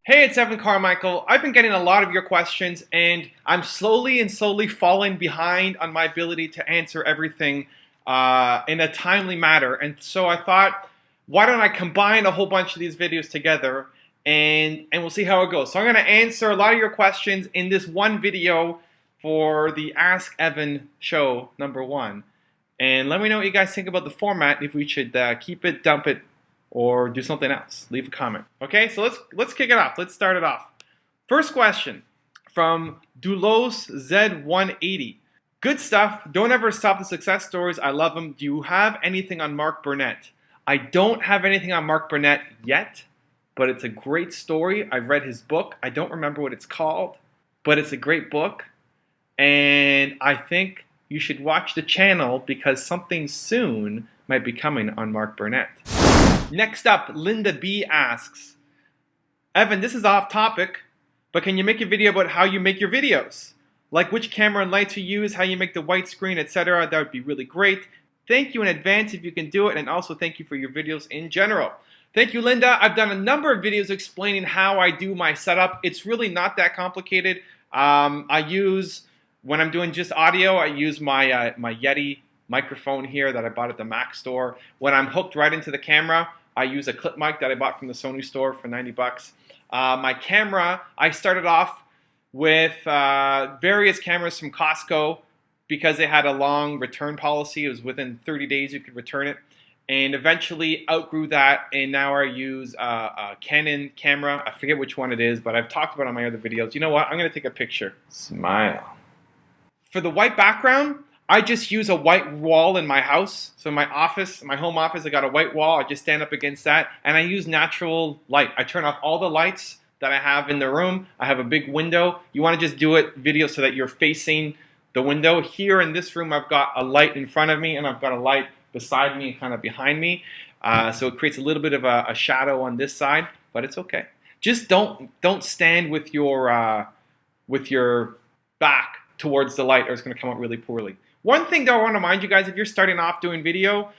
Hey, it's Evan Carmichael. I've been getting a lot of your questions, and I'm slowly falling behind on my ability to answer everything in a timely manner. And so I thought, why don't I combine a whole bunch of these videos together, and we'll see how it goes. So I'm going to answer a lot of your questions in this one video for the Ask Evan show #1. And let me know what you guys think about the format, if we should keep it, dump it, or do something else. Leave a comment. Okay, so let's kick it off. Let's start it off. First question from Dulos Z180. Good stuff. Don't ever stop the success stories. I love them. Do you have anything on Mark Burnett? I don't have anything on Mark Burnett yet, but it's a great story. I've read his book. I don't remember what it's called, but it's a great book. And I think you should watch the channel because something soon might be coming on Mark Burnett. Next up, Linda B asks, Evan, this is off topic, but can you make a video about how you make your videos? Like which camera and lights you use, how you make the white screen, etc. That would be really great. Thank you in advance if you can do it, and also thank you for your videos in general. Thank you, Linda. I've done a number of videos explaining how I do my setup. It's really not that complicated. When I'm doing just audio, I use my Yeti microphone here that I bought at the Mac store. When I'm hooked right into the camera, I use a clip mic that I bought from the Sony store for 90 bucks. My camera, I started off with various cameras from Costco because they had a long return policy. It was within 30 days you could return it. And eventually outgrew that, and now I use a Canon camera. I forget which one it is, but I've talked about it on my other videos. You know what? I'm going to take a picture. Smile. For the white background, I just use a white wall in my house. So my office, my home office, I got a white wall. I just stand up against that, and I use natural light. I turn off all the lights that I have in the room. I have a big window. You want to just do it video so that you're facing the window. Here in this room, I've got a light in front of me, and I've got a light beside me and kind of behind me. So it creates a little bit of a shadow on this side, but it's okay. Just don't stand with your back towards the light, or it's going to come out really poorly. One thing that I want to remind you guys, if you're starting off doing video,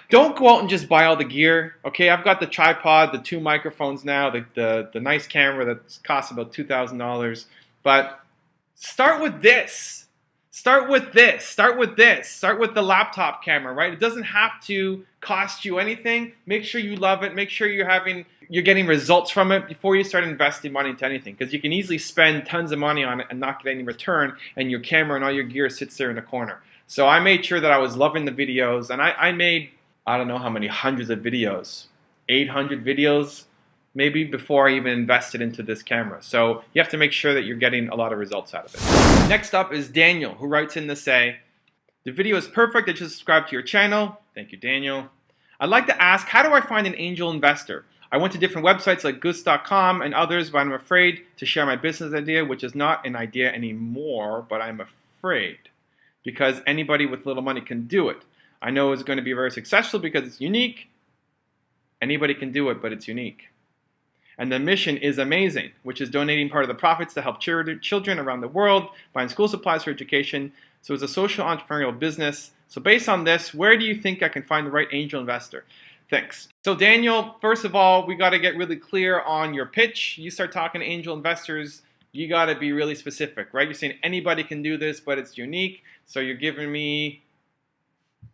don't go out and just buy all the gear. Okay, I've got the tripod, the 2 microphones now, the nice camera that costs about $2,000. But start with this. Start with this. Start with this. Start with the laptop camera, right? It doesn't have to cost you anything. Make sure you love it. Make sure you're getting results from it before you start investing money into anything, because you can easily spend tons of money on it and not get any return, and your camera and all your gear sits there in the corner. So I made sure that I was loving the videos, and I made, I don't know how many hundreds of videos, 800 videos maybe, before I even invested into this camera. So you have to make sure that you're getting a lot of results out of it. Next up is Daniel, who writes in to say, the video is perfect. I just subscribed to your channel. Thank you, Daniel. I'd like to ask, how do I find an angel investor? I went to different websites like goose.com and others, but I'm afraid to share my business idea, which is not an idea anymore, but I'm afraid because anybody with little money can do it. I know it's going to be very successful because it's unique. Anybody can do it, but it's unique. And the mission is amazing, which is donating part of the profits to help children around the world, buying school supplies for education. So it's a social entrepreneurial business. So based on this, where do you think I can find the right angel investor? Thanks. So Daniel, first of all, we got to get really clear on your pitch. You start talking to angel investors, you got to be really specific, right? You're saying anybody can do this, but it's unique. So you're giving me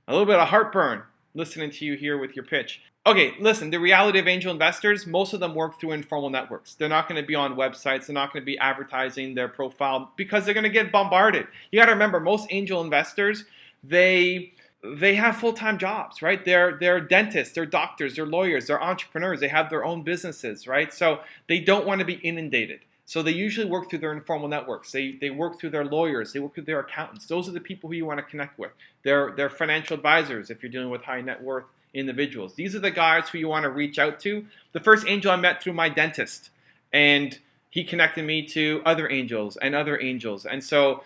a little bit of heartburn listening to you here with your pitch. Okay, listen, the reality of angel investors, most of them work through informal networks. They're not going to be on websites. They're not going to be advertising their profile because they're going to get bombarded. You got to remember, most angel investors, they have full-time jobs, right? They're dentists, they're doctors, they're lawyers, they're entrepreneurs. They have their own businesses, right? So they don't want to be inundated. So they usually work through their informal networks. They work through their lawyers. They work with their accountants. Those are the people who you want to connect with. They're financial advisors if you're dealing with high net worth individuals. These are the guys who you want to reach out to. The first angel I met through my dentist, and he connected me to other angels and other angels. And so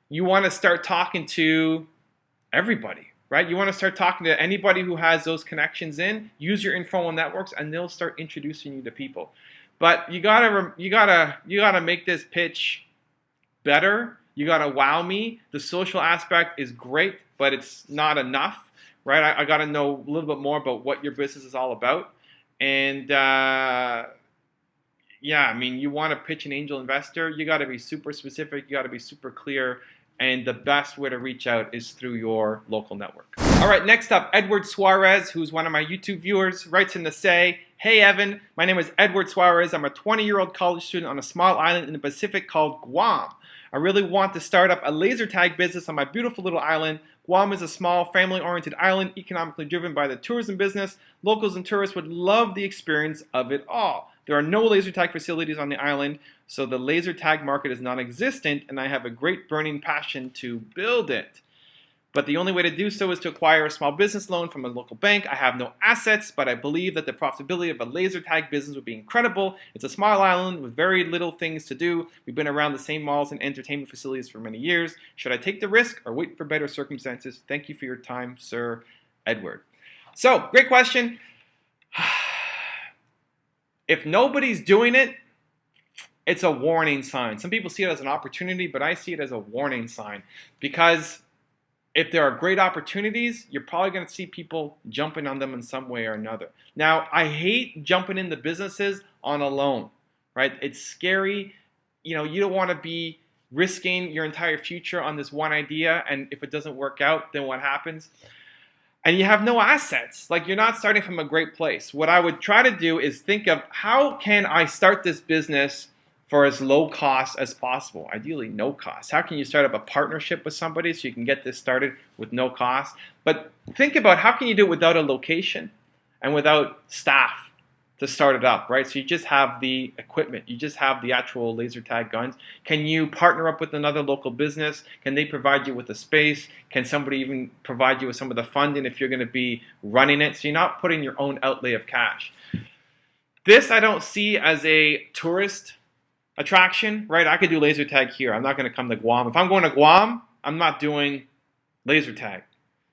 you want to start talking to everybody, right? You want to start talking to anybody who has those connections in. Use your informal networks, and they'll start introducing you to people. But you gotta make this pitch better. You gotta wow me. The social aspect is great, but it's not enough, right? I gotta know a little bit more about what your business is all about, and yeah, I mean, you want to pitch an angel investor, you got to be super specific, you got to be super clear, and the best way to reach out is through your local network. All right, next up, Edward Suarez, who's one of my YouTube viewers, writes in to say, "Hey Evan, my name is Edward Suarez. I'm a 20-year-old college student on a small island in the Pacific called Guam. I really want to start up a laser tag business on my beautiful little island. Guam is a small, family-oriented island, economically driven by the tourism business. Locals and tourists would love the experience of it all. There are no laser tag facilities on the island, so the laser tag market is non-existent, and I have a great burning passion to build it. But the only way to do so is to acquire a small business loan from a local bank. I have no assets, but I believe that the profitability of a laser tag business would be incredible. It's a small island with very little things to do. We've been around the same malls and entertainment facilities for many years. Should I take the risk or wait for better circumstances? Thank you for your time, Sir Edward." So, great question. If nobody's doing it, it's a warning sign. Some people see it as an opportunity, but I see it as a warning sign, because if there are great opportunities, you're probably going to see people jumping on them in some way or another. Now, I hate jumping into businesses on a loan, right? It's scary. You know, you don't want to be risking your entire future on this one idea, and if it doesn't work out, then what happens? And you have no assets. Like, you're not starting from a great place. What I would try to do is think of, how can I start this business for as low cost as possible? Ideally, no cost. How can you start up a partnership with somebody so you can get this started with no cost? But think about, how can you do it without a location and without staff to start it up, right? So you just have the equipment, you just have the actual laser tag guns. Can you partner up with another local business? Can they provide you with a space? Can somebody even provide you with some of the funding if you're going to be running it? So you're not putting your own outlay of cash. This I don't see as a tourist attraction, right? I could do laser tag here. I'm not going to come to Guam. If I'm going to Guam, I'm not doing laser tag.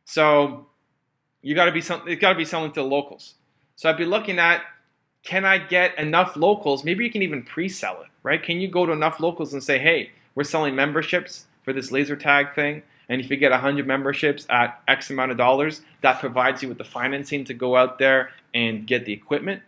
So you got to be something. It's got to be selling to the locals. So I'd be looking at, can I get enough locals? Maybe you can even pre-sell it, right? Can you go to enough locals and say, hey, we're selling memberships for this laser tag thing, and if you get 100 memberships at X amount of dollars, that provides you with the financing to go out there and get the equipment,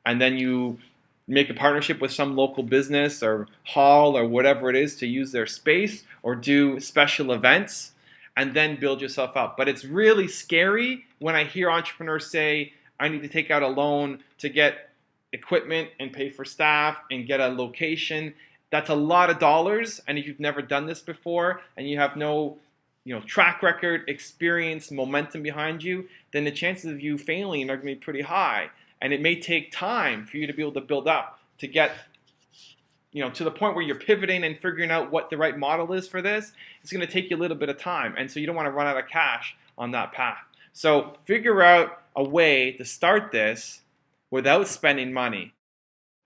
and then you make a partnership with some local business or hall or whatever it is to use their space, or do special events, and then build yourself up. But it's really scary when I hear entrepreneurs say, I need to take out a loan to get equipment and pay for staff and get a location. That's a lot of dollars, and if you've never done this before and you have no track record, experience, momentum behind you, then the chances of you failing are going to be pretty high. And it may take time for you to be able to build up to get to the point where you're pivoting and figuring out what the right model is for this. It's going to take you a little bit of time, and so you don't want to run out of cash on that path. So figure out a way to start this without spending money.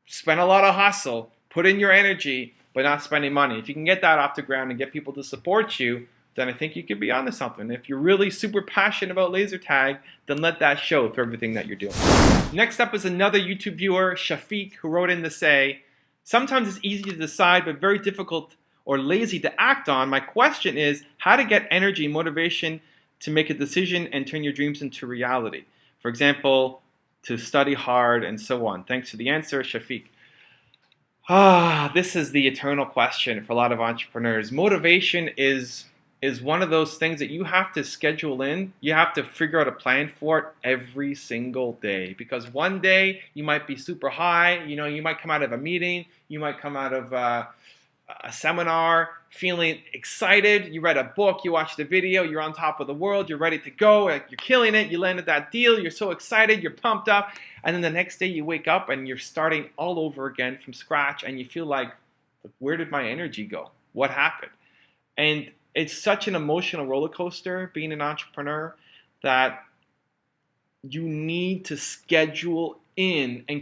Spend a lot of hustle, put in your energy, but not spending money. If you can get that off the ground and get people to support you, then I think you could be onto something. If you're really super passionate about laser tag, then let that show through everything that you're doing. Next up is another YouTube viewer, Shafiq, who wrote in to say, sometimes it's easy to decide, but very difficult or lazy to act on. My question is how to get energy and motivation to make a decision and turn your dreams into reality. For example, to study hard and so on. Thanks for the answer, Shafiq. This is the eternal question for a lot of entrepreneurs. Motivation is one of those things that you have to schedule in. You have to figure out a plan for it every single day, because one day you might be super high. You might come out of a meeting, you might come out of a seminar feeling excited. You read a book, you watched a video, you're on top of the world, you're ready to go, you're killing it, you landed that deal, you're so excited, you're pumped up, and then the next day you wake up and you're starting all over again from scratch, and you feel like, where did my energy go? What happened? And it's such an emotional roller coaster being an entrepreneur that you need to schedule in and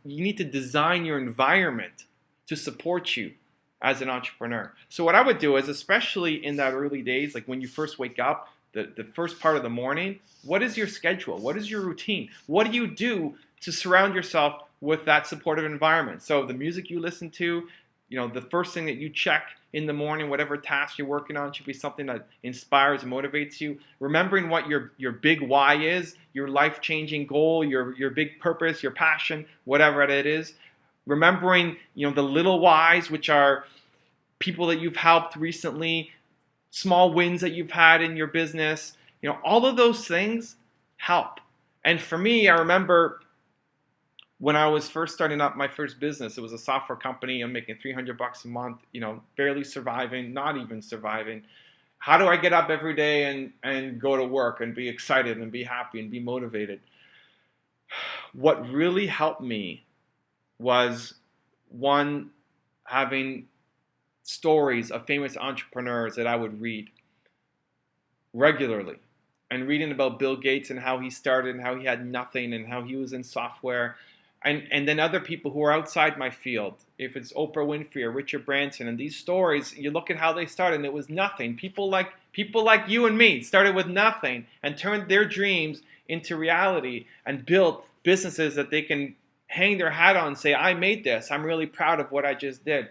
you need to design your environment to support you as an entrepreneur. So what I would do is, especially in that early days, like when you first wake up, the first part of the morning, what is your schedule? What is your routine? What do you do to surround yourself with that supportive environment? So the music you listen to, the first thing that you check in the morning, whatever task you're working on, should be something that inspires and motivates you. Remembering what your big why is, your life-changing goal, your big purpose, your passion, whatever it is. remembering, the little whys, which are people that you've helped recently, small wins that you've had in your business, all of those things help. And for me, I remember when I was first starting up my first business, it was a software company. I'm making $300 a month, barely surviving, not even surviving. How do I get up every day and go to work and be excited and be happy and be motivated? What really helped me was, one, having stories of famous entrepreneurs that I would read regularly, and reading about Bill Gates and how he started and how he had nothing and how he was in software, and then other people who are outside my field. If it's Oprah Winfrey or Richard Branson, and these stories, you look at how they started and it was nothing. People like you and me started with nothing and turned their dreams into reality and built businesses that they can hang their hat on and say, I made this. I'm really proud of what I just did.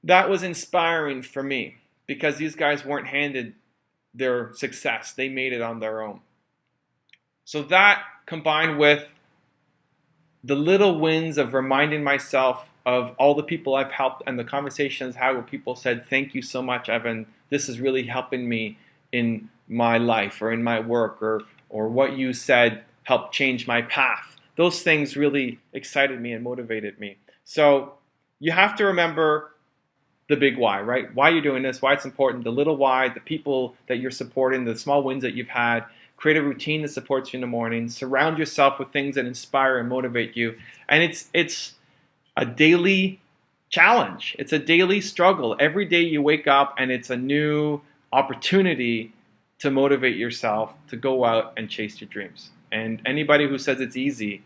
That was inspiring for me because these guys weren't handed their success. They made it on their own. So that, combined with the little wins of reminding myself of all the people I've helped and the conversations how people said, thank you so much, Evan. This is really helping me in my life or in my work, or what you said helped change my path. Those things really excited me and motivated me. So you have to remember the big why, right? Why you're doing this, why it's important, the little why, the people that you're supporting, the small wins that you've had. Create a routine that supports you in the morning. Surround yourself with things that inspire and motivate you. And it's a daily challenge. It's a daily struggle. Every day you wake up and it's a new opportunity to motivate yourself to go out and chase your dreams. And anybody who says it's easy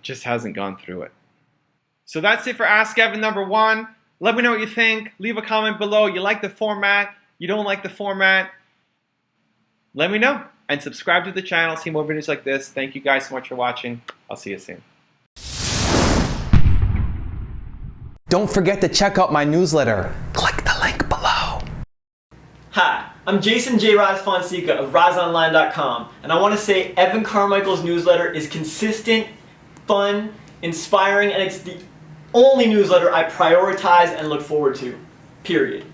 just hasn't gone through it. So that's it for Ask Evan number 1. Let me know what you think. Leave a comment below. You like the format? You don't like the format? Let me know. And subscribe to the channel. See more videos like this. Thank you guys so much for watching. I'll see you soon. Don't forget to check out my newsletter. Click the link below. Hi, I'm Jason J. Raz Fonseca of RazOnline.com, and I want to say Evan Carmichael's newsletter is consistent, fun, inspiring, and it's the only newsletter I prioritize and look forward to. Period.